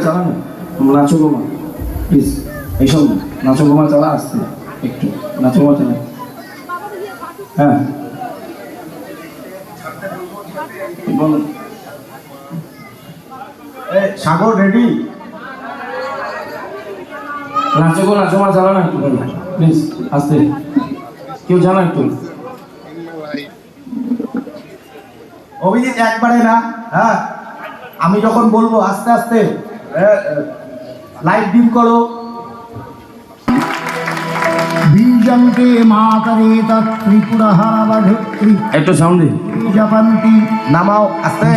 চালানো নাচো গোমা প্লিজ, এইসব নাচো গোমা চালা আসতে একটু নাচো গোমা চালা। হ্যাঁ বলুন। সাগর রেডি? নাচো গো নাচো গোমা চালা না একটু প্লিজ আসতে, কেউ জানা একটু। অভিজিৎ একবারে না, হ্যাঁ আমি যখন বলবো আস্তে আস্তে লাইট ডিম করো। বীজন্তে মাতরে ত্রিপুরহারবধৃত্রী একটু সাউন্ডে জপন্তি। নামাও আস্তে,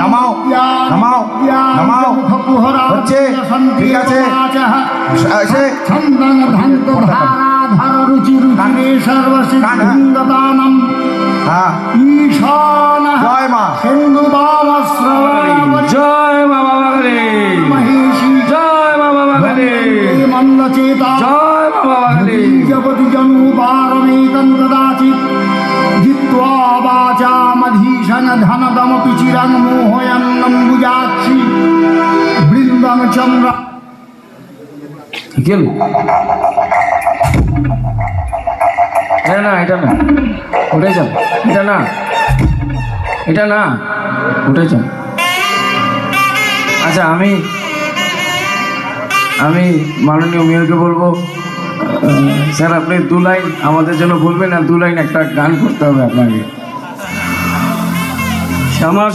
নামাও নামাও নামাও, হচ্ছে ঠিক আছে। ছন্দং ধান্ত ধারাধার রুচি রুচিরে সর্বসিদ্ধিঙ্গদানম ঈশান জয় মা সিন্ধু বামশ্রবণ জয় মা বাবা রে, মহেশী জয় মা বাবা রে, মন্দচেতা জয় মা বাবা রে। জগতি জনুবারমেকং কদাচিৎ জিত্বা বাচামধীশন ধনদমপি চিরং মোহয়ন্নম্বুজাক্ষী বৃন্দং চন্দ্র। গেল না না, এটা না, উঠে যান। এটা না, এটা না, উঠে যান। আচ্ছা আমি মাননীয় মেয়রকে বলবো, স্যার আপনি 2 লাইন আমাদের জন্য বলবেন, আর 2 লাইন একটা গান করতে হবে আপনাকে। শ্যামা